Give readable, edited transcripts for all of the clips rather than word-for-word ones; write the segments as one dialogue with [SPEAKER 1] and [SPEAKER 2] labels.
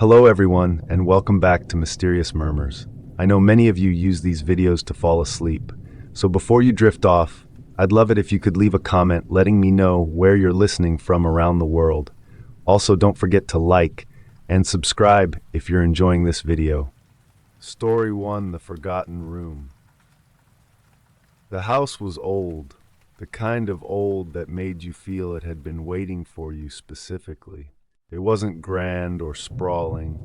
[SPEAKER 1] Hello everyone, and welcome back to Mysterious Murmurs. I know many of you use these videos to fall asleep, so before you drift off, I'd love it if you could leave a comment letting me know where you're listening from around the world. Also, don't forget to like and subscribe if you're enjoying this video. Story 1: The Forgotten Room. The house was old, the kind of old that made you feel it had been waiting for you specifically. It wasn't grand or sprawling,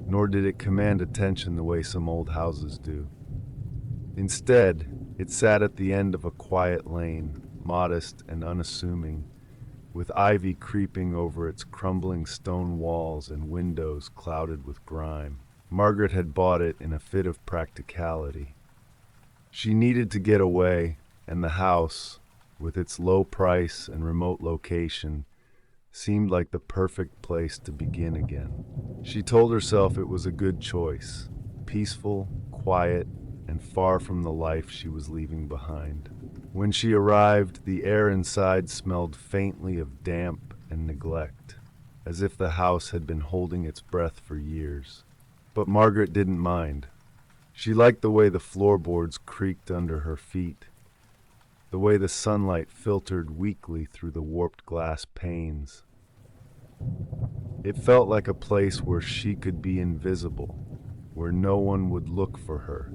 [SPEAKER 1] nor did it command attention the way some old houses do. Instead, it sat at the end of a quiet lane, modest and unassuming, with ivy creeping over its crumbling stone walls and windows clouded with grime. Margaret had bought it in a fit of practicality. She needed to get away, and the house, with its low price and remote location, seemed like the perfect place to begin again. She told herself it was a good choice, peaceful, quiet, and far from the life she was leaving behind. When she arrived, the air inside smelled faintly of damp and neglect, as if the house had been holding its breath for years. But Margaret didn't mind. She liked the way the floorboards creaked under her feet, the way the sunlight filtered weakly through the warped glass panes. It felt like a place where she could be invisible, where no one would look for her.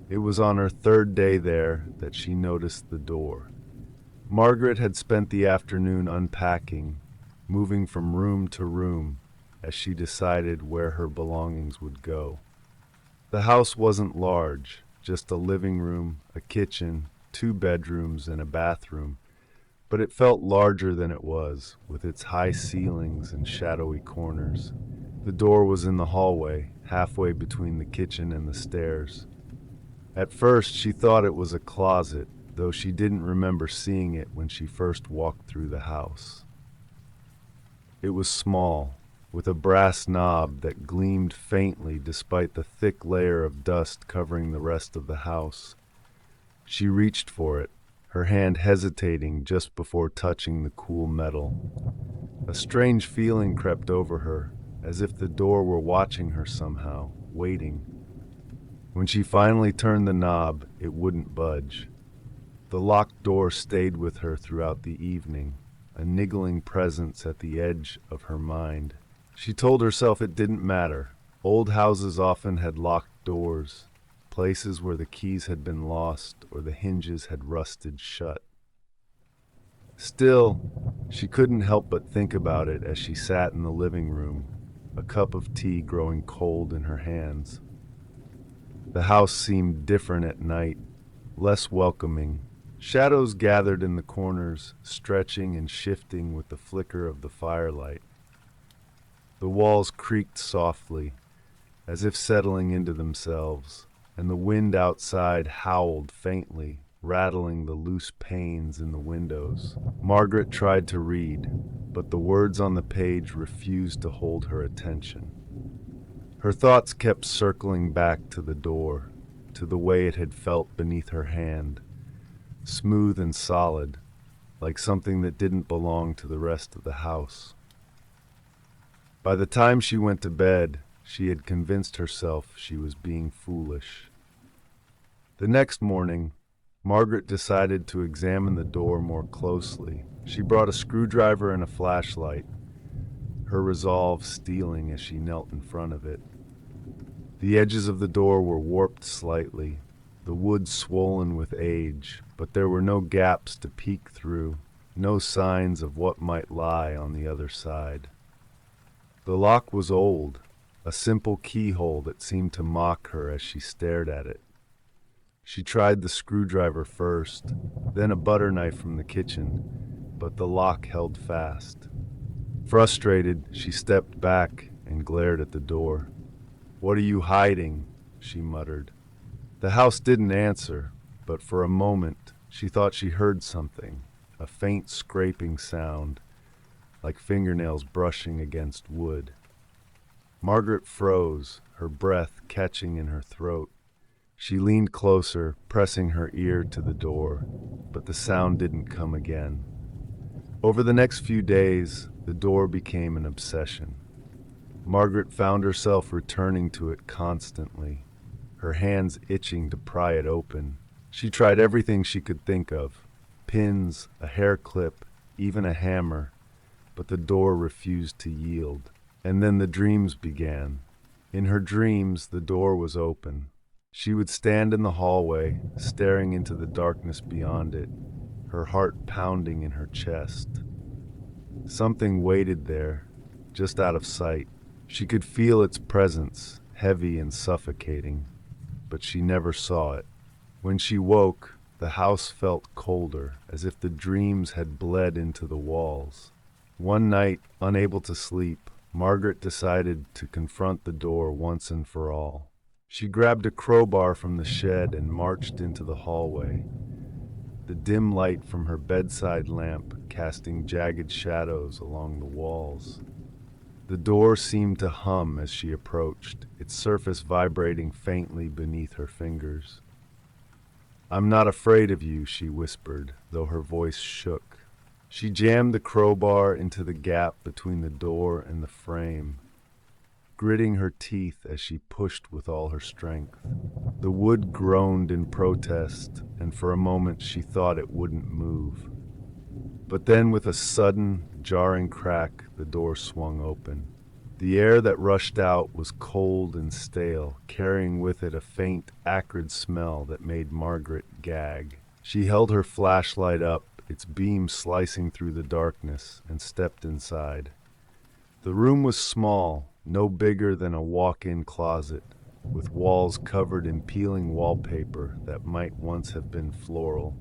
[SPEAKER 1] It was on her third day there that she noticed the door. Margaret had spent the afternoon unpacking, moving from room to room as she decided where her belongings would go. The house wasn't large, just a living room, a kitchen, 2 bedrooms, and a bathroom, but it felt larger than it was, with its high ceilings and shadowy corners. The door was in the hallway, halfway between the kitchen and the stairs. At first, she thought it was a closet, though she didn't remember seeing it when she first walked through the house. It was small, with a brass knob that gleamed faintly despite the thick layer of dust covering the rest of the house. She reached for it, her hand hesitating just before touching the cool metal. A strange feeling crept over her, as if the door were watching her somehow, waiting. When she finally turned the knob, it wouldn't budge. The locked door stayed with her throughout the evening, a niggling presence at the edge of her mind. She told herself it didn't matter. Old houses often had locked doors, places where the keys had been lost or the hinges had rusted shut. Still, she couldn't help but think about it as she sat in the living room, a cup of tea growing cold in her hands. The house seemed different at night, less welcoming. Shadows gathered in the corners, stretching and shifting with the flicker of the firelight. The walls creaked softly, as if settling into themselves, and the wind outside howled faintly, rattling the loose panes in the windows. Margaret tried to read, but the words on the page refused to hold her attention. Her thoughts kept circling back to the door, to the way it had felt beneath her hand, smooth and solid, like something that didn't belong to the rest of the house. By the time she went to bed, she had convinced herself she was being foolish. The next morning, Margaret decided to examine the door more closely. She brought a screwdriver and a flashlight, her resolve steeling as she knelt in front of it. The edges of the door were warped slightly, the wood swollen with age, but there were no gaps to peek through, no signs of what might lie on the other side. The lock was old, a simple keyhole that seemed to mock her as she stared at it. She tried the screwdriver first, then a butter knife from the kitchen, but the lock held fast. Frustrated, she stepped back and glared at the door. "What are you hiding?" she muttered. The house didn't answer, but for a moment she thought she heard something, a faint scraping sound, like fingernails brushing against wood. Margaret froze, her breath catching in her throat. She leaned closer, pressing her ear to the door, but the sound didn't come again. Over the next few days, the door became an obsession. Margaret found herself returning to it constantly, her hands itching to pry it open. She tried everything she could think of: pins, a hair clip, even a hammer, but the door refused to yield. And then the dreams began. In her dreams, the door was open. She would stand in the hallway, staring into the darkness beyond it, her heart pounding in her chest. Something waited there, just out of sight. She could feel its presence, heavy and suffocating, but she never saw it. When she woke, the house felt colder, as if the dreams had bled into the walls. One night, unable to sleep, Margaret decided to confront the door once and for all. She grabbed a crowbar from the shed and marched into the hallway, the dim light from her bedside lamp casting jagged shadows along the walls. The door seemed to hum as she approached, its surface vibrating faintly beneath her fingers. "I'm not afraid of you," she whispered, though her voice shook. She jammed the crowbar into the gap between the door and the frame, gritting her teeth as she pushed with all her strength. The wood groaned in protest, and for a moment she thought it wouldn't move. But then, with a sudden, jarring crack, the door swung open. The air that rushed out was cold and stale, carrying with it a faint, acrid smell that made Margaret gag. She held her flashlight up, its beam slicing through the darkness, and stepped inside. The room was small, no bigger than a walk-in closet, with walls covered in peeling wallpaper that might once have been floral.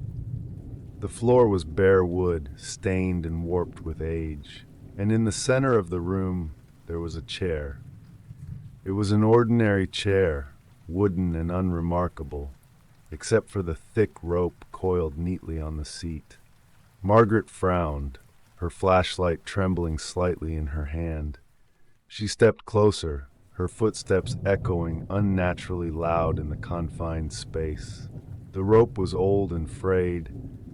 [SPEAKER 1] The floor was bare wood, stained and warped with age, and in the center of the room there was a chair. It was an ordinary chair, wooden and unremarkable, except for the thick rope coiled neatly on the seat. Margaret frowned, her flashlight trembling slightly in her hand. She stepped closer, her footsteps echoing unnaturally loud in the confined space. The rope was old and frayed,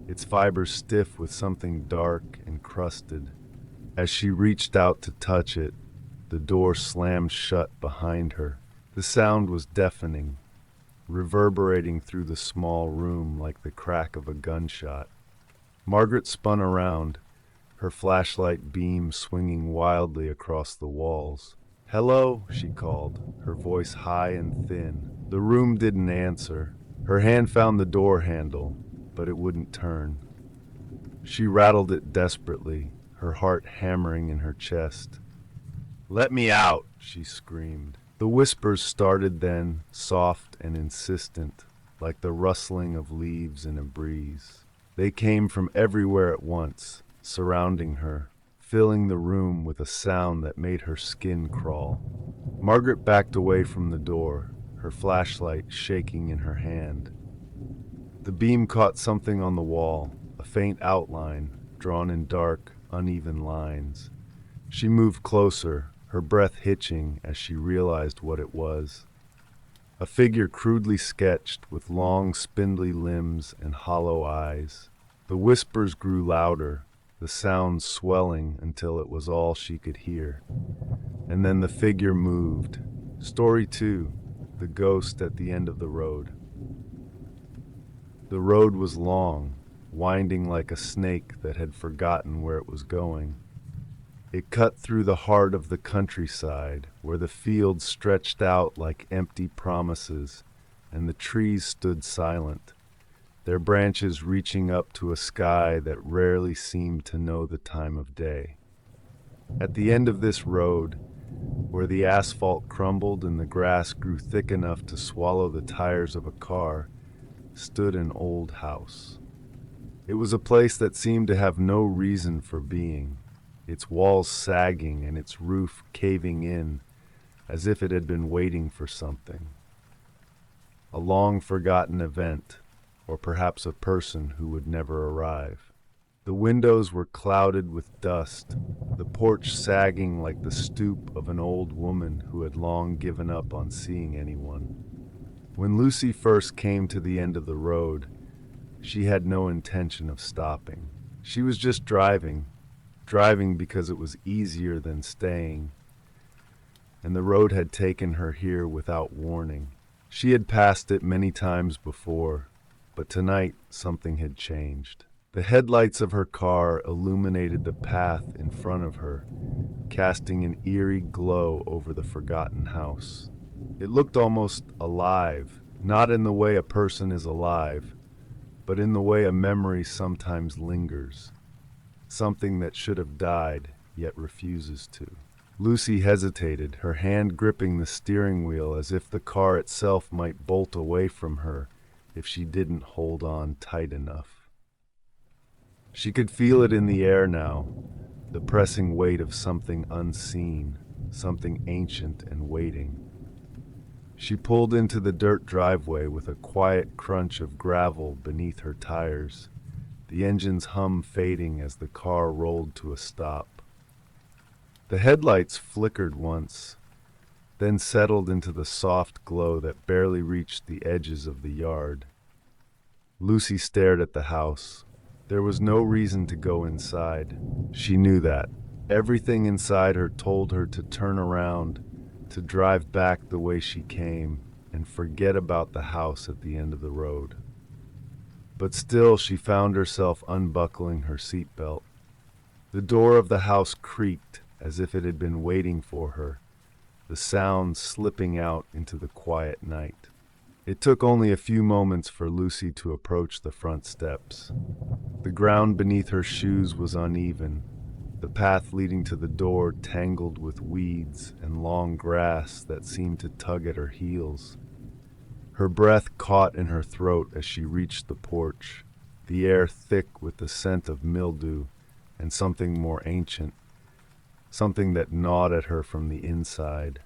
[SPEAKER 1] its fibers stiff with something dark and crusted. As she reached out to touch it, the door slammed shut behind her. The sound was deafening, reverberating through the small room like the crack of a gunshot. Margaret spun around, her flashlight beam swinging wildly across the walls. "Hello," she called, her voice high and thin. The room didn't answer. Her hand found the door handle, but it wouldn't turn. She rattled it desperately, her heart hammering in her chest. "Let me out," she screamed. The whispers started then, soft and insistent, like the rustling of leaves in a breeze. They came from everywhere at once, surrounding her, filling the room with a sound that made her skin crawl. Margaret backed away from the door, her flashlight shaking in her hand. The beam caught something on the wall, a faint outline, drawn in dark, uneven lines. She moved closer, her breath hitching as she realized what it was. A figure crudely sketched with long, spindly limbs and hollow eyes. The whispers grew louder, the sound swelling until it was all she could hear. And then the figure moved. Story 2, the ghost at the end of the road. The road was long, winding like a snake that had forgotten where it was going. It cut through the heart of the countryside, where the fields stretched out like empty promises, and the trees stood silent, their branches reaching up to a sky that rarely seemed to know the time of day. At the end of this road, where the asphalt crumbled and the grass grew thick enough to swallow the tires of a car, stood an old house. It was a place that seemed to have no reason for being, its walls sagging and its roof caving in, as if it had been waiting for something. A long-forgotten event, or perhaps a person who would never arrive. The windows were clouded with dust, the porch sagging like the stoop of an old woman who had long given up on seeing anyone. When Lucy first came to the end of the road, she had no intention of stopping. She was just driving because it was easier than staying. and the road had taken her here without warning. She had passed it many times before, but tonight something had changed. The headlights of her car illuminated the path in front of her, casting an eerie glow over the forgotten house. It looked almost alive, not in the way a person is alive, but in the way a memory sometimes lingers, something that should have died, yet refuses to. Lucy hesitated, her hand gripping the steering wheel as if the car itself might bolt away from her if she didn't hold on tight enough. She could feel it in the air now, the pressing weight of something unseen, something ancient and waiting. She pulled into the dirt driveway with a quiet crunch of gravel beneath her tires, the engine's hum fading as the car rolled to a stop. The headlights flickered once, then settled into the soft glow that barely reached the edges of the yard. Lucy stared at the house. There was no reason to go inside. She knew that. Everything inside her told her to turn around, to drive back the way she came, and forget about the house at the end of the road. But still she found herself unbuckling her seatbelt. The door of the house creaked as if it had been waiting for her, the sound slipping out into the quiet night. It took only a few moments for Lucy to approach the front steps. The ground beneath her shoes was uneven, the path leading to the door tangled with weeds and long grass that seemed to tug at her heels. Her breath caught in her throat as she reached the porch, the air thick with the scent of mildew and something more ancient, something that gnawed at her from the inside.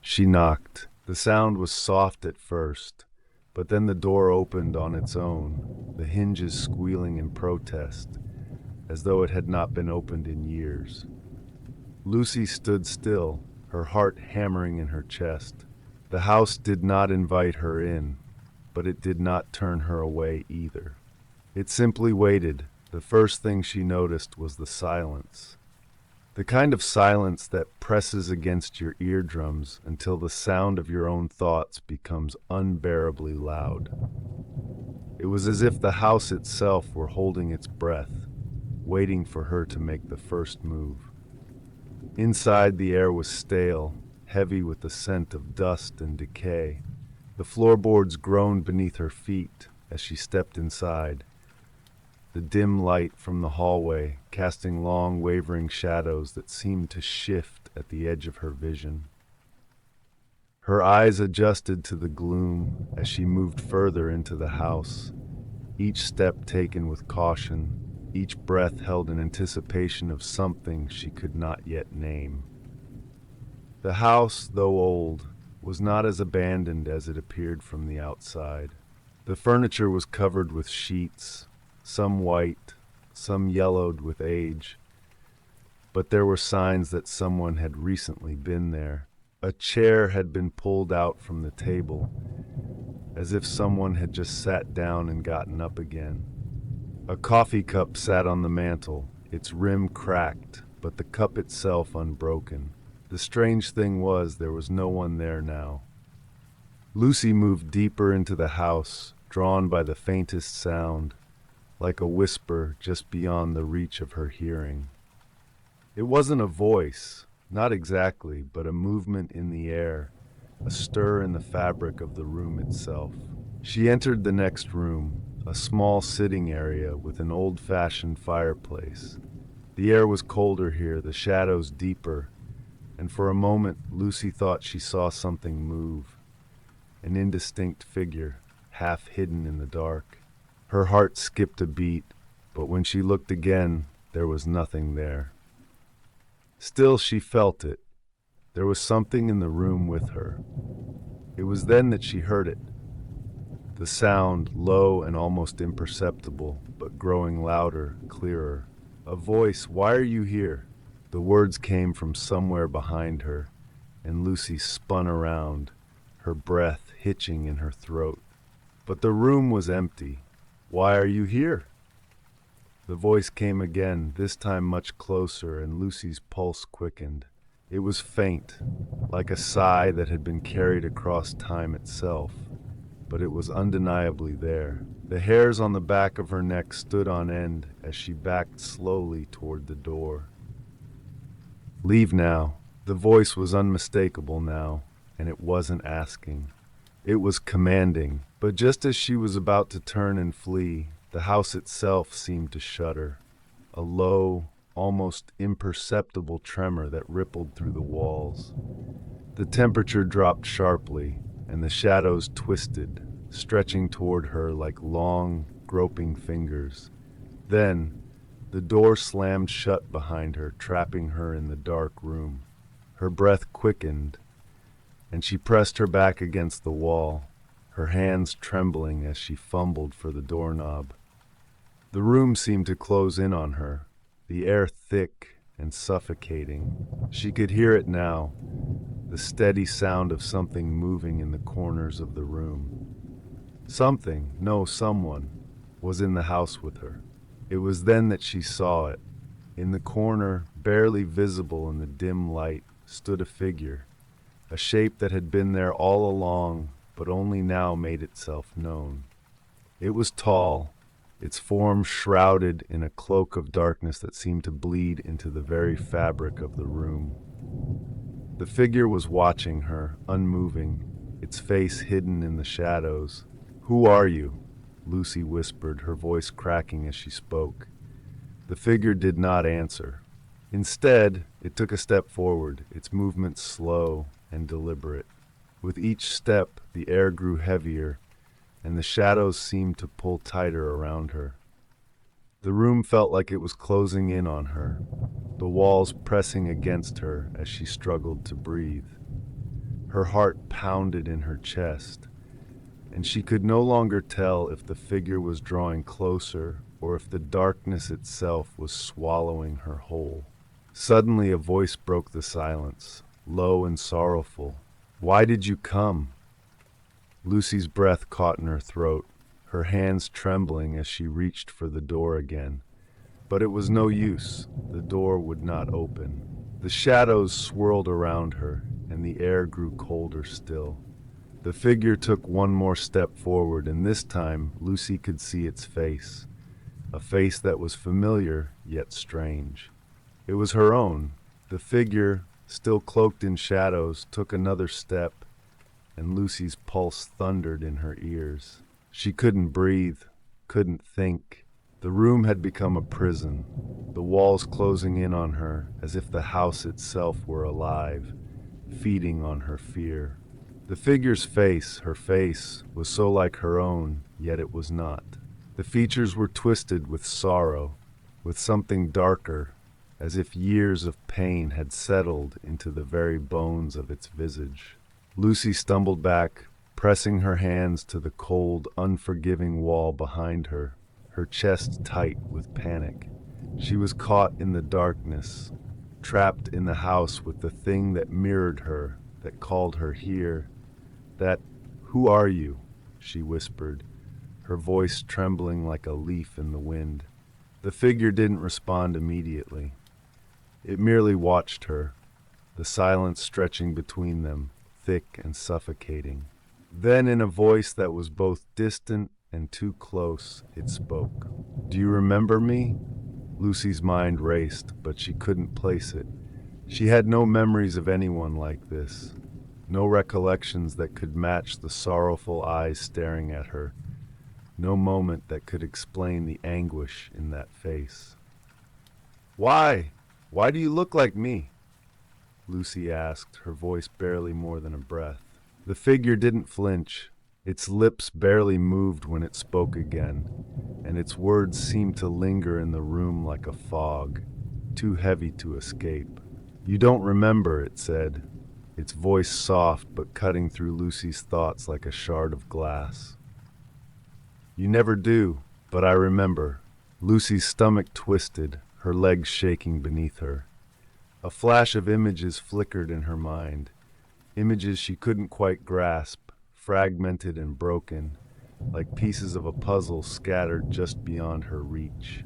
[SPEAKER 1] She knocked. The sound was soft at first, but then the door opened on its own, the hinges squealing in protest, as though it had not been opened in years. Lucy stood still, her heart hammering in her chest. The house did not invite her in, but it did not turn her away either. It simply waited. The first thing she noticed was the silence. The kind of silence that presses against your eardrums until the sound of your own thoughts becomes unbearably loud. It was as if the house itself were holding its breath, waiting for her to make the first move. Inside, the air was stale, heavy with the scent of dust and decay. The floorboards groaned beneath her feet as she stepped inside, the dim light from the hallway casting long wavering shadows that seemed to shift at the edge of her vision. Her eyes adjusted to the gloom as she moved further into the house, each step taken with caution, each breath held in anticipation of something she could not yet name. The house, though old, was not as abandoned as it appeared from the outside. The furniture was covered with sheets, some white, some yellowed with age, but there were signs that someone had recently been there. A chair had been pulled out from the table, as if someone had just sat down and gotten up again. A coffee cup sat on the mantel, its rim cracked, but the cup itself unbroken. The strange thing was there was no one there now. Lucy moved deeper into the house, drawn by the faintest sound, like a whisper just beyond the reach of her hearing. It wasn't a voice, not exactly, but a movement in the air, a stir in the fabric of the room itself. She entered the next room, a small sitting area with an old-fashioned fireplace. The air was colder here, the shadows deeper, and for a moment Lucy thought she saw something move, an indistinct figure, half hidden in the dark. Her heart skipped a beat, but when she looked again, there was nothing there. Still, she felt it. There was something in the room with her. It was then that she heard it. The sound, low and almost imperceptible, but growing louder, clearer. A voice, "Why are you here?" The words came from somewhere behind her, and Lucy spun around, her breath hitching in her throat. But the room was empty. "Why are you here?" The voice came again, this time much closer, and Lucy's pulse quickened. It was faint, like a sigh that had been carried across time itself, but it was undeniably there. The hairs on the back of her neck stood on end as she backed slowly toward the door. "Leave now." The voice was unmistakable now, and it wasn't asking. It was commanding, but just as she was about to turn and flee, the house itself seemed to shudder. A low, almost imperceptible tremor that rippled through the walls. The temperature dropped sharply, and the shadows twisted, stretching toward her like long, groping fingers. Then, the door slammed shut behind her, trapping her in the dark room. Her breath quickened, and she pressed her back against the wall, her hands trembling as she fumbled for the doorknob. The room seemed to close in on her, the air thick and suffocating. She could hear it now, the steady sound of something moving in the corners of the room. Something, no, someone, was in the house with her. It was then that she saw it. In the corner, barely visible in the dim light, stood a figure, a shape that had been there all along, but only now made itself known. It was tall, its form shrouded in a cloak of darkness that seemed to bleed into the very fabric of the room. The figure was watching her, unmoving, its face hidden in the shadows. "Who are you?" Lucy whispered, her voice cracking as she spoke. The figure did not answer. Instead, it took a step forward, its movements slow and deliberate. With each step, the air grew heavier, and the shadows seemed to pull tighter around her. The room felt like it was closing in on her, the walls pressing against her as she struggled to breathe. Her heart pounded in her chest, and she could no longer tell if the figure was drawing closer or if the darkness itself was swallowing her whole. Suddenly a voice broke the silence, low and sorrowful. "Why did you come?" Lucy's breath caught in her throat, her hands trembling as she reached for the door again. But it was no use. The door would not open. The shadows swirled around her, and the air grew colder still. The figure took one more step forward, and this time Lucy could see its face, a face that was familiar yet strange. It was her own. The figure, still cloaked in shadows, took another step, and Lucy's pulse thundered in her ears. She couldn't breathe, couldn't think. The room had become a prison, the walls closing in on her as if the house itself were alive, feeding on her fear. The figure's face, her face, was so like her own, yet it was not. The features were twisted with sorrow, with something darker, as if years of pain had settled into the very bones of its visage. Lucy stumbled back, pressing her hands to the cold, unforgiving wall behind her, her chest tight with panic. She was caught in the darkness, trapped in the house with the thing that mirrored her, that called her here, that, "Who are you?" she whispered, her voice trembling like a leaf in the wind. The figure didn't respond immediately. It merely watched her, the silence stretching between them, thick and suffocating. Then, in a voice that was both distant and too close, it spoke. "Do you remember me?" Lucy's mind raced, but she couldn't place it. She had no memories of anyone like this, no recollections that could match the sorrowful eyes staring at her, no moment that could explain the anguish in that face. "Why? Why do you look like me?" Lucy asked, her voice barely more than a breath. The figure didn't flinch. Its lips barely moved when it spoke again, and its words seemed to linger in the room like a fog, too heavy to escape. "You don't remember," it said, its voice soft but cutting through Lucy's thoughts like a shard of glass. "You never do, but I remember." Lucy's stomach twisted, her legs shaking beneath her. A flash of images flickered in her mind, images she couldn't quite grasp, fragmented and broken, like pieces of a puzzle scattered just beyond her reach.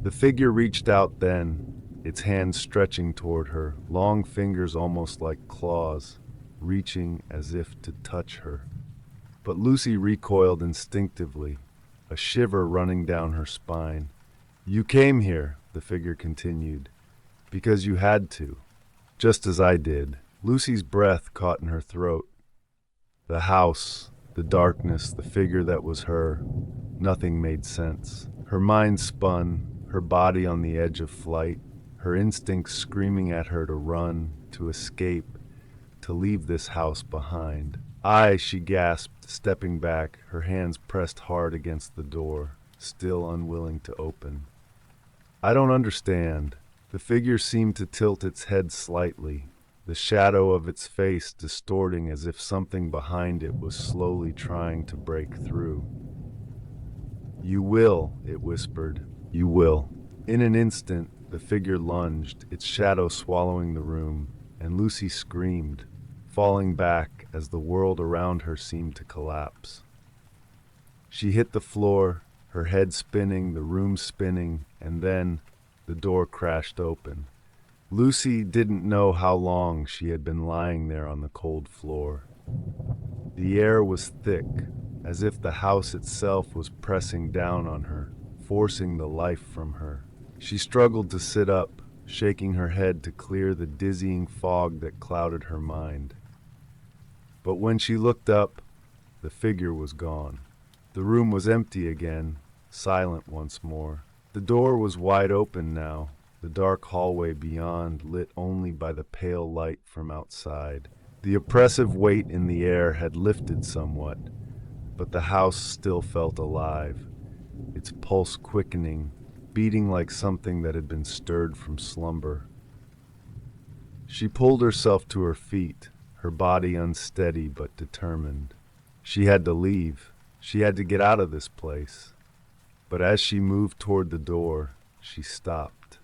[SPEAKER 1] The figure reached out then, its hands stretching toward her, long fingers almost like claws, reaching as if to touch her. But Lucy recoiled instinctively, a shiver running down her spine. "You came here," the figure continued, "because you had to, just as I did." Lucy's breath caught in her throat. The house, the darkness, the figure that was her, nothing made sense. Her mind spun, her body on the edge of flight, her instincts screaming at her to run, to escape, to leave this house behind. She gasped, stepping back, her hands pressed hard against the door, still unwilling to open. "I don't understand." The figure seemed to tilt its head slightly, the shadow of its face distorting as if something behind it was slowly trying to break through. "You will," it whispered. "You will." In an instant, the figure lunged, its shadow swallowing the room, and Lucy screamed, falling back as the world around her seemed to collapse. She hit the floor, her head spinning, the room spinning, and then the door crashed open. Lucy didn't know how long she had been lying there on the cold floor. The air was thick, as if the house itself was pressing down on her, forcing the life from her. She struggled to sit up, shaking her head to clear the dizzying fog that clouded her mind. But when she looked up, the figure was gone. The room was empty again, silent once more. The door was wide open now, the dark hallway beyond lit only by the pale light from outside. The oppressive weight in the air had lifted somewhat, but the house still felt alive, its pulse quickening, beating like something that had been stirred from slumber. She pulled herself to her feet, her body unsteady but determined. She had to leave. She had to get out of this place. But as she moved toward the door, she stopped.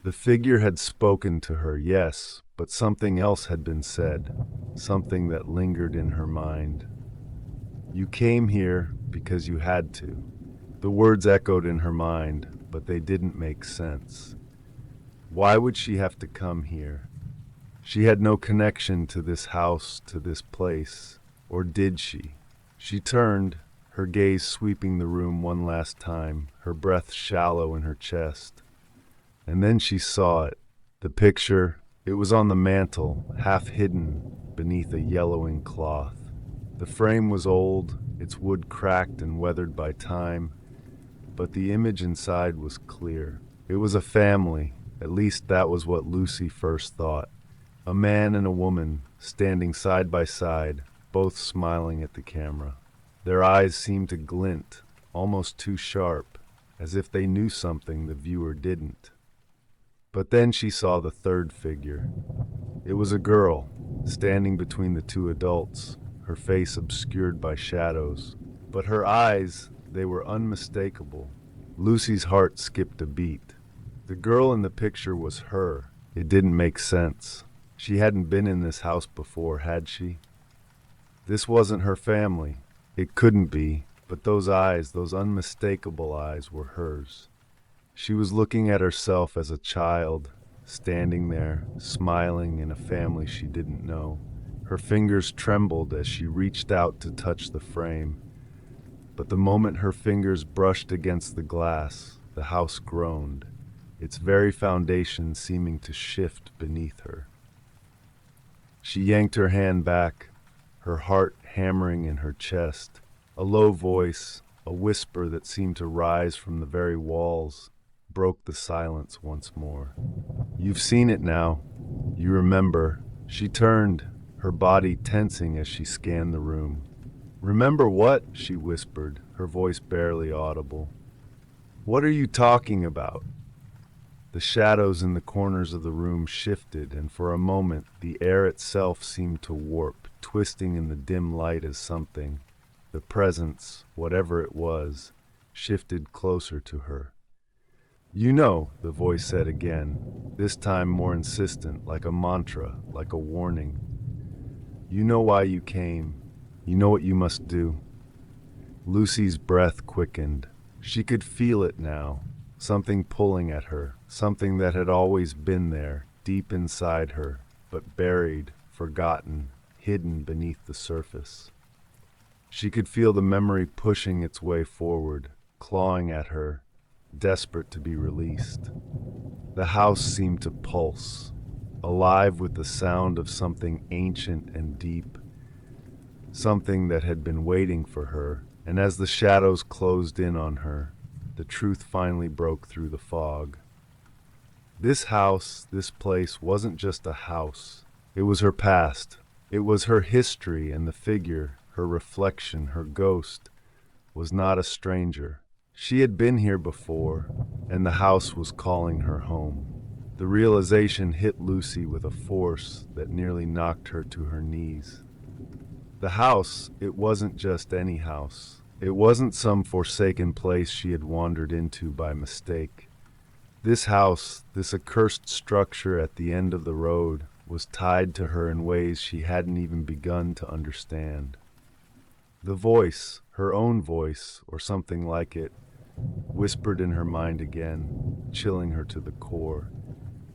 [SPEAKER 1] The figure had spoken to her, yes, but something else had been said, something that lingered in her mind. "You came here because you had to." The words echoed in her mind, but they didn't make sense. Why would she have to come here? She had no connection to this house, to this place. Or did she? She turned, her gaze sweeping the room one last time, her breath shallow in her chest. And then she saw it. The picture, it was on the mantel, half hidden beneath a yellowing cloth. The frame was old, its wood cracked and weathered by time, but the image inside was clear. It was a family, at least that was what Lucy first thought. A man and a woman, standing side by side, both smiling at the camera. Their eyes seemed to glint, almost too sharp, as if they knew something the viewer didn't. But then she saw the third figure. It was a girl, standing between the two adults, her face obscured by shadows. But her eyes, they were unmistakable. Lucy's heart skipped a beat. The girl in the picture was her. It didn't make sense. She hadn't been in this house before, had she? This wasn't her family. It couldn't be, but those eyes, those unmistakable eyes, were hers. She was looking at herself as a child, standing there, smiling in a family she didn't know. Her fingers trembled as she reached out to touch the frame. But the moment her fingers brushed against the glass, the house groaned, its very foundation seeming to shift beneath her. She yanked her hand back, her heart hammering in her chest. A low voice, a whisper that seemed to rise from the very walls, broke the silence once more. "You've seen it now. You remember." She turned, her body tensing as she scanned the room. "Remember what?" she whispered, her voice barely audible. "What are you talking about?" The shadows in the corners of the room shifted, and for a moment the air itself seemed to warp, twisting in the dim light as something, the presence, whatever it was, shifted closer to her. "You know," the voice said again, this time more insistent, like a mantra, like a warning. "You know why you came. You know what you must do." Lucy's breath quickened. She could feel it now. something pulling at her, something that had always been there, deep inside her, but buried, forgotten, hidden beneath the surface. She could feel the memory pushing its way forward, clawing at her, desperate to be released. The house seemed to pulse, alive with the sound of something ancient and deep, something that had been waiting for her, and as the shadows closed in on her, the truth finally broke through the fog. This house, this place, wasn't just a house. It was her past. It was her history, and the figure, her reflection, her ghost, was not a stranger. She had been here before, and the house was calling her home. The realization hit Lucy with a force that nearly knocked her to her knees. The house, it wasn't just any house. It wasn't some forsaken place she had wandered into by mistake. This house, this accursed structure at the end of the road, was tied to her in ways she hadn't even begun to understand. The voice, her own voice, or something like it, whispered in her mind again, chilling her to the core.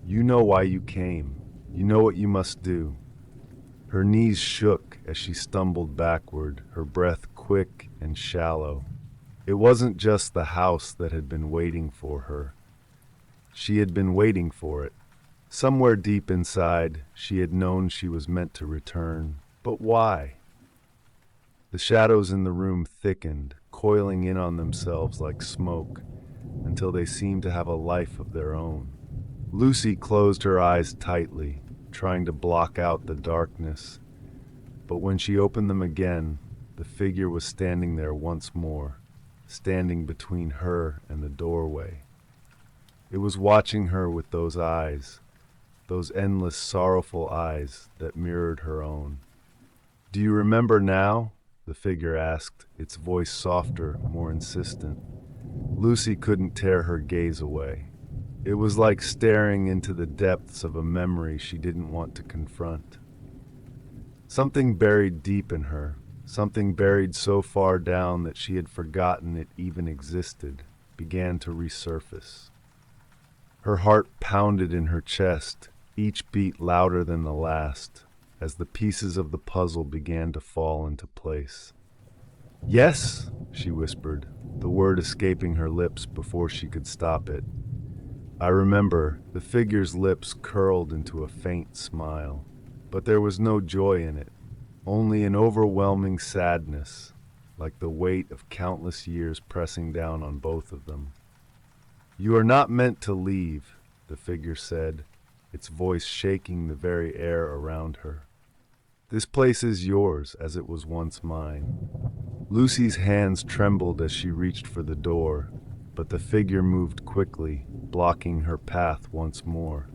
[SPEAKER 1] You know why you came. You know what you must do. Her knees shook as she stumbled backward, her breath quick and shallow. It wasn't just the house that had been waiting for her. She had been waiting for it. Somewhere deep inside, she had known she was meant to return. But why? The shadows in the room thickened, coiling in on themselves like smoke, until they seemed to have a life of their own. Lucy closed her eyes tightly, trying to block out the darkness. But when she opened them again, the figure was standing there once more, standing between her and the doorway. It was watching her with those eyes, those endless, sorrowful eyes that mirrored her own. Do you remember now? The figure asked, its voice softer, more insistent. Lucy couldn't tear her gaze away. It was like staring into the depths of a memory she didn't want to confront. Something buried deep in her, something buried so far down that she had forgotten it even existed, began to resurface. Her heart pounded in her chest, each beat louder than the last, as the pieces of the puzzle began to fall into place. Yes, she whispered, the word escaping her lips before she could stop it. I remember. The figure's lips curled into a faint smile, but there was no joy in it, only an overwhelming sadness, like the weight of countless years pressing down on both of them. You are not meant to leave, the figure said, its voice shaking the very air around her. This place is yours, as it was once mine. Lucy's hands trembled as she reached for the door, but the figure moved quickly, blocking her path once more.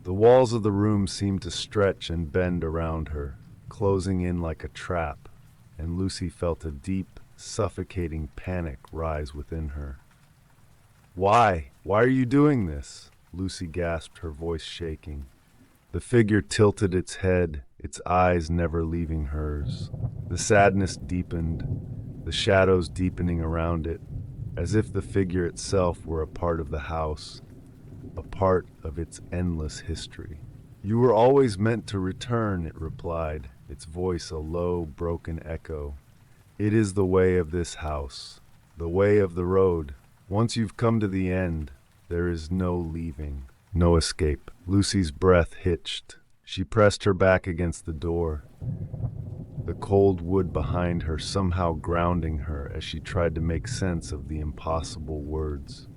[SPEAKER 1] The walls of the room seemed to stretch and bend around her, closing in like a trap, and Lucy felt a deep, suffocating panic rise within her. Why? Why are you doing this? Lucy gasped, her voice shaking. The figure tilted its head, its eyes never leaving hers. The sadness deepened, the shadows deepening around it, as if the figure itself were a part of the house, a part of its endless history. You were always meant to return, it replied, its voice a low, broken echo. It is the way of this house, the way of the road. Once you've come to the end, there is no leaving, no escape. Lucy's breath hitched. She pressed her back against the door, the cold wood behind her somehow grounding her as she tried to make sense of the impossible words.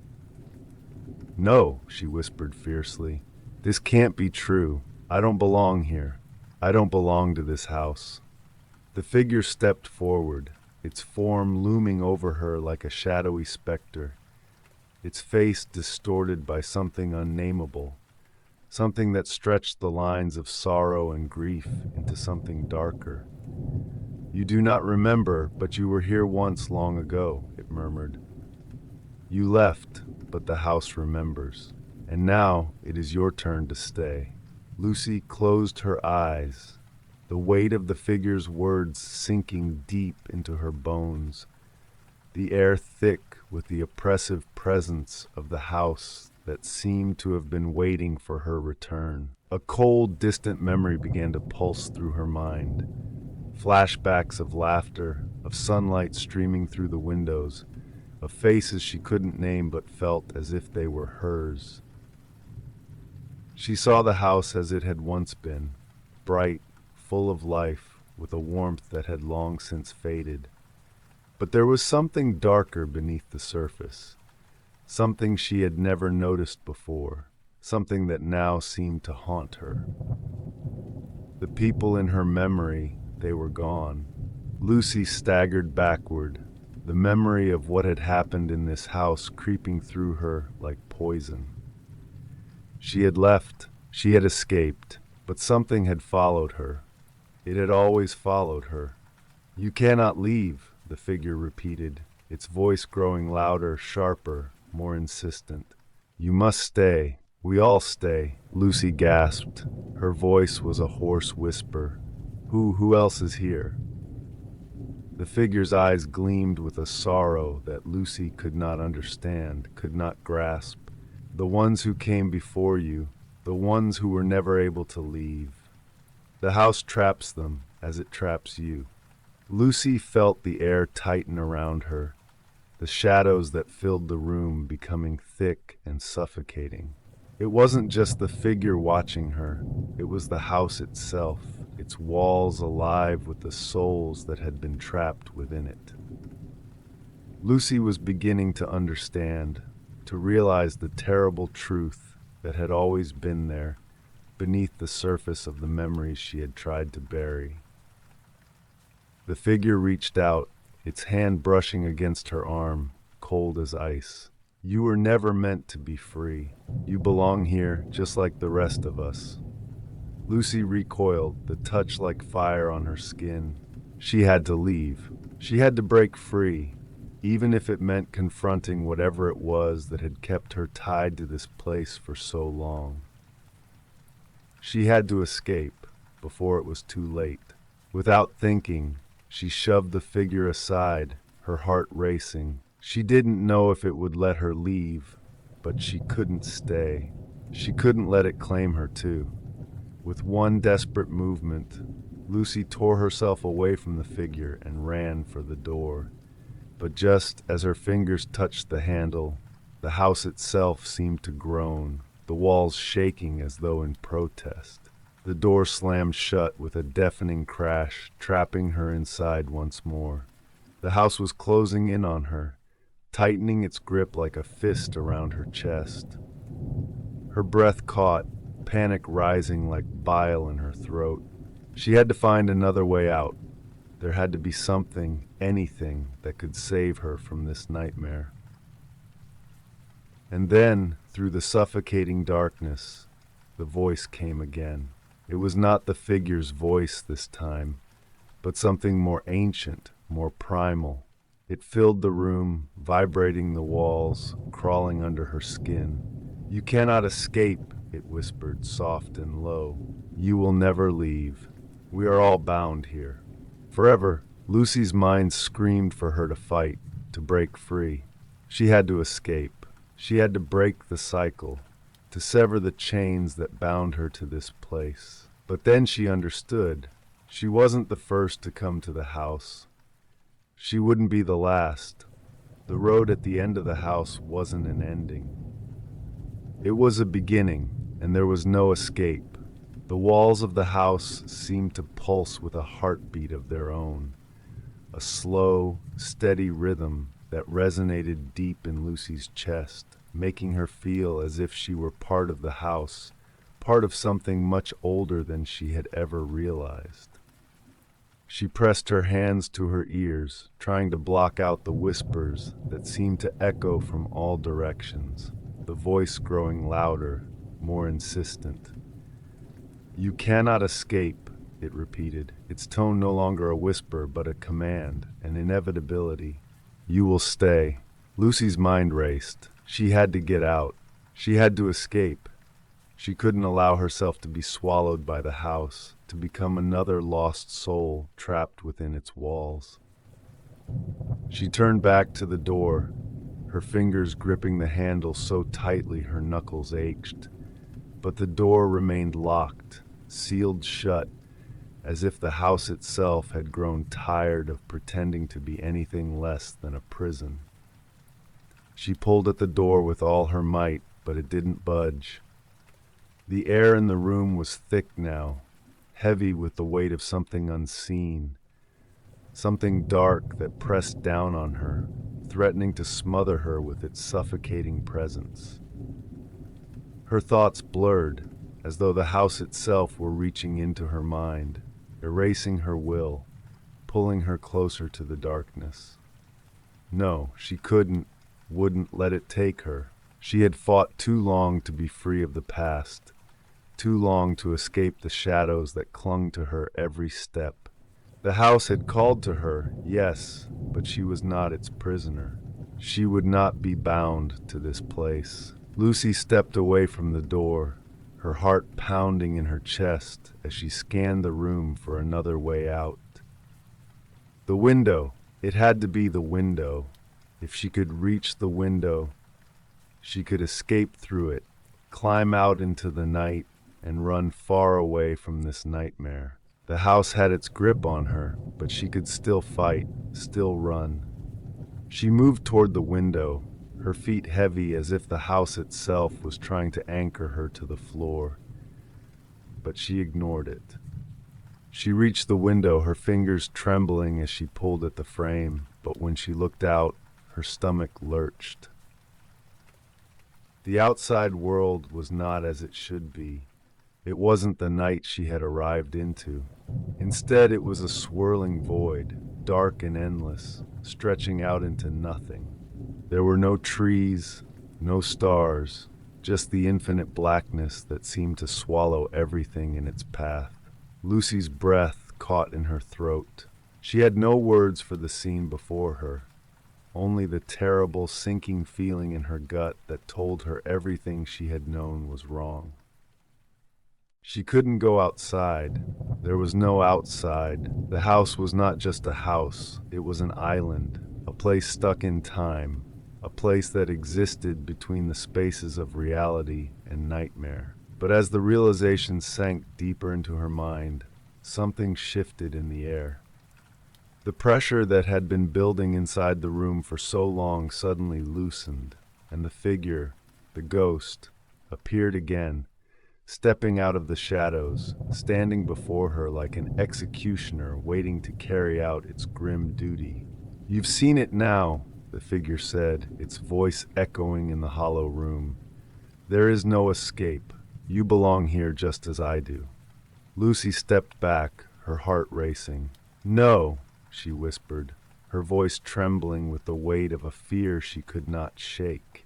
[SPEAKER 1] No, she whispered fiercely. This can't be true. I don't belong here. I don't belong to this house. The figure stepped forward, its form looming over her like a shadowy specter, its face distorted by something unnameable, something that stretched the lines of sorrow and grief into something darker. You do not remember, but you were here once long ago, it murmured. You left, but the house remembers, and now it is your turn to stay. Lucy closed her eyes, the weight of the figure's words sinking deep into her bones, the air thick with the oppressive presence of the house that seemed to have been waiting for her return. A cold, distant memory began to pulse through her mind. Flashbacks of laughter, of sunlight streaming through the windows, of faces she couldn't name but felt as if they were hers. She saw the house as it had once been, bright, full of life, with a warmth that had long since faded. But there was something darker beneath the surface, something she had never noticed before, something that now seemed to haunt her. The people in her memory, they were gone. Lucy staggered backward, the memory of what had happened in this house creeping through her like poison. She had left, she had escaped, but something had followed her. It had always followed her. "You cannot leave," the figure repeated, its voice growing louder, sharper, more insistent. "You must stay. We all stay," Lucy gasped. Her voice was a hoarse whisper. Who else is here?" The figure's eyes gleamed with a sorrow that Lucy could not understand, could not grasp. "The ones who came before you, the ones who were never able to leave. The house traps them as it traps you." Lucy felt the air tighten around her, the shadows that filled the room becoming thick and suffocating. It wasn't just the figure watching her, it was the house itself, its walls alive with the souls that had been trapped within it. Lucy was beginning to understand, to realize the terrible truth that had always been there, beneath the surface of the memories she had tried to bury. The figure reached out, its hand brushing against her arm, cold as ice. "You were never meant to be free. You belong here just like the rest of us." Lucy recoiled, the touch like fire on her skin. She had to leave. She had to break free, even if it meant confronting whatever it was that had kept her tied to this place for so long. She had to escape before it was too late. Without thinking, she shoved the figure aside, her heart racing. She didn't know if it would let her leave, but she couldn't stay. She couldn't let it claim her too. With one desperate movement, Lucy tore herself away from the figure and ran for the door. But just as her fingers touched the handle, the house itself seemed to groan, the walls shaking as though in protest. The door slammed shut with a deafening crash, trapping her inside once more. The house was closing in on her, tightening its grip like a fist around her chest. Her breath caught, panic rising like bile in her throat. She had to find another way out. There had to be something, anything, that could save her from this nightmare. And then, through the suffocating darkness, the voice came again. It was not the figure's voice this time, but something more ancient, more primal. It filled the room, vibrating the walls, crawling under her skin. "You cannot escape," it whispered, soft and low. "You will never leave. We are all bound here. Forever." Lucy's mind screamed for her to fight, to break free. She had to escape. She had to break the cycle, to sever the chains that bound her to this place. But then she understood. She wasn't the first to come to the house. She wouldn't be the last. The road at the end of the house wasn't an ending. It was a beginning, and there was no escape. The walls of the house seemed to pulse with a heartbeat of their own, a slow, steady rhythm that resonated deep in Lucy's chest, making her feel as if she were part of the house, part of something much older than she had ever realized. She pressed her hands to her ears, trying to block out the whispers that seemed to echo from all directions, the voice growing louder, more insistent. "You cannot escape," it repeated, its tone no longer a whisper but a command, an inevitability. "You will stay." Lucy's mind raced. She had to get out. She had to escape. She couldn't allow herself to be swallowed by the house, to become another lost soul trapped within its walls. She turned back to the door, her fingers gripping the handle so tightly her knuckles ached. But the door remained locked, sealed shut, as if the house itself had grown tired of pretending to be anything less than a prison. She pulled at the door with all her might, but it didn't budge. The air in the room was thick now, heavy with the weight of something unseen, something dark that pressed down on her, threatening to smother her with its suffocating presence. Her thoughts blurred, as though the house itself were reaching into her mind, erasing her will, pulling her closer to the darkness. No, she wouldn't let it take her. She had fought too long to be free of the past, too long to escape the shadows that clung to her every step. The house had called to her, yes, but she was not its prisoner. She would not be bound to this place. Lucy stepped away from the door, her heart pounding in her chest as she scanned the room for another way out. The window. It had to be the window. If she could reach the window, she could escape through it, climb out into the night, and run far away from this nightmare. The house had its grip on her, but she could still fight, still run. She moved toward the window, her feet heavy as if the house itself was trying to anchor her to the floor. But she ignored it. She reached the window, her fingers trembling as she pulled at the frame, but when she looked out, her stomach lurched. The outside world was not as it should be. It wasn't the night she had arrived into. Instead, it was a swirling void, dark and endless, stretching out into nothing. There were no trees, no stars, just the infinite blackness that seemed to swallow everything in its path. Lucy's breath caught in her throat. She had no words for the scene before her, only the terrible sinking feeling in her gut that told her everything she had known was wrong. She couldn't go outside. There was no outside. The house was not just a house. It was an island, a place stuck in time, a place that existed between the spaces of reality and nightmare. But as the realization sank deeper into her mind, something shifted in the air. The pressure that had been building inside the room for so long suddenly loosened, and the figure, the ghost, appeared again, stepping out of the shadows, standing before her like an executioner waiting to carry out its grim duty. "You've seen it now," the figure said, its voice echoing in the hollow room. "There is no escape. You belong here just as I do." Lucy stepped back, her heart racing. "No," she whispered, her voice trembling with the weight of a fear she could not shake.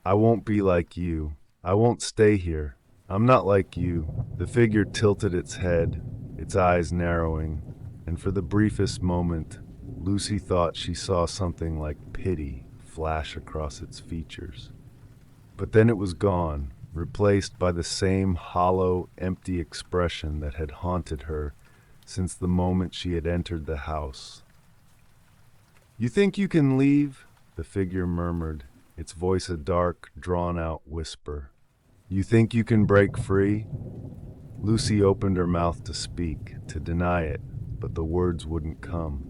[SPEAKER 1] "I won't be like you. I won't stay here. I'm not like you." The figure tilted its head, its eyes narrowing, and for the briefest moment, Lucy thought she saw something like pity flash across its features. But then it was gone, replaced by the same hollow, empty expression that had haunted her since the moment she had entered the house. "You think you can leave?" the figure murmured, its voice a dark, drawn-out whisper. "You think you can break free?" Lucy opened her mouth to speak, to deny it, but the words wouldn't come.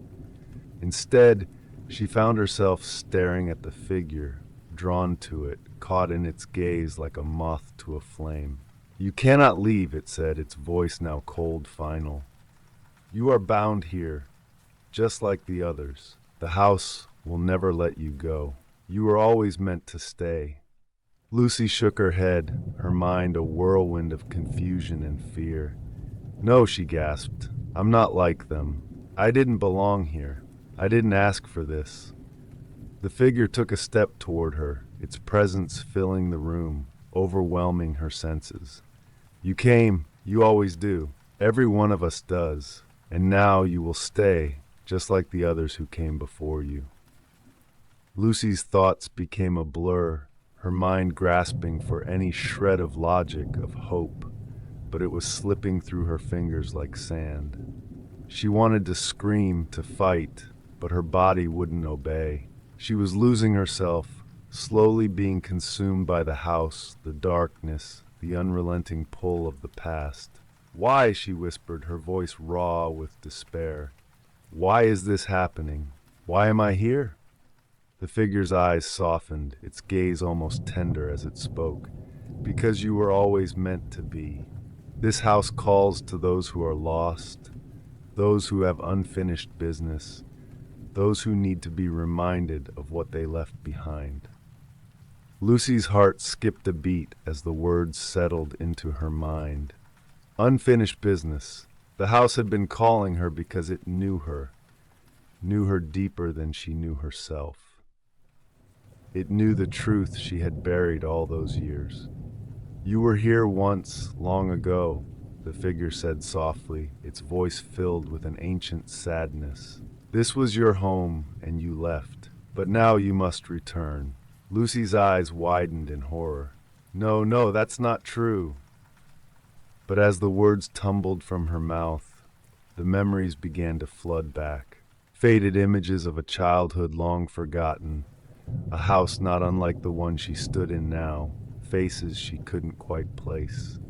[SPEAKER 1] Instead, she found herself staring at the figure, drawn to it, caught in its gaze like a moth to a flame. "You cannot leave," it said, its voice now cold, final. "You are bound here, just like the others. The house will never let you go. You were always meant to stay." Lucy shook her head, her mind a whirlwind of confusion and fear. "No," she gasped. "I'm not like them. I didn't belong here. I didn't ask for this." The figure took a step toward her, its presence filling the room, overwhelming her senses. "You came. You always do. Every one of us does. And now you will stay, just like the others who came before you." Lucy's thoughts became a blur, her mind grasping for any shred of logic, of hope, but it was slipping through her fingers like sand. She wanted to scream, to fight, but her body wouldn't obey. She was losing herself, slowly being consumed by the house, the darkness, the unrelenting pull of the past. "Why?" she whispered, her voice raw with despair. "Why is this happening? Why am I here?" The figure's eyes softened, its gaze almost tender as it spoke. "Because you were always meant to be. This house calls to those who are lost, those who have unfinished business, those who need to be reminded of what they left behind." Lucy's heart skipped a beat as the words settled into her mind. Unfinished business. The house had been calling her because it knew her deeper than she knew herself. It knew the truth she had buried all those years. "You were here once, long ago," the figure said softly, its voice filled with an ancient sadness. "This was your home, and you left. But now you must return." Lucy's eyes widened in horror. "No, no, that's not true." But as the words tumbled from her mouth, the memories began to flood back. Faded images of a childhood long forgotten, a house not unlike the one she stood in now, faces she couldn't quite place.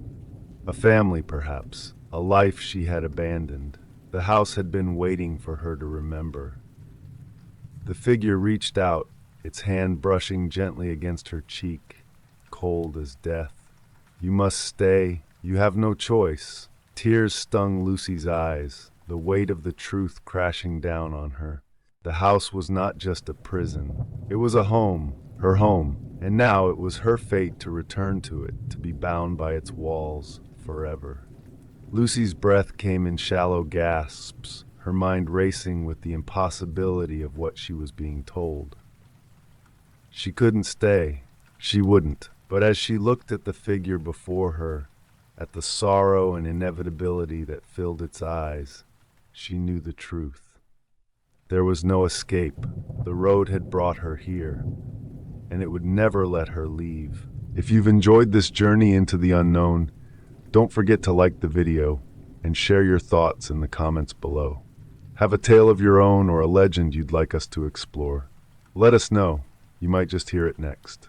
[SPEAKER 1] A family, perhaps, a life she had abandoned. The house had been waiting for her to remember. The figure reached out, its hand brushing gently against her cheek, cold as death. "You must stay. You have no choice." Tears stung Lucy's eyes, the weight of the truth crashing down on her. The house was not just a prison. It was a home, her home, and now it was her fate to return to it, to be bound by its walls forever. Lucy's breath came in shallow gasps, her mind racing with the impossibility of what she was being told. She couldn't stay. She wouldn't. But as she looked at the figure before her, at the sorrow and inevitability that filled its eyes, she knew the truth. There was no escape. The road had brought her here, and it would never let her leave. If you've enjoyed this journey into the unknown, don't forget to like the video and share your thoughts in the comments below. Have a tale of your own or a legend you'd like us to explore? Let us know. You might just hear it next.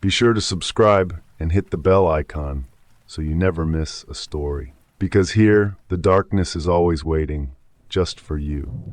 [SPEAKER 1] Be sure to subscribe and hit the bell icon so you never miss a story. Because here, the darkness is always waiting, just for you.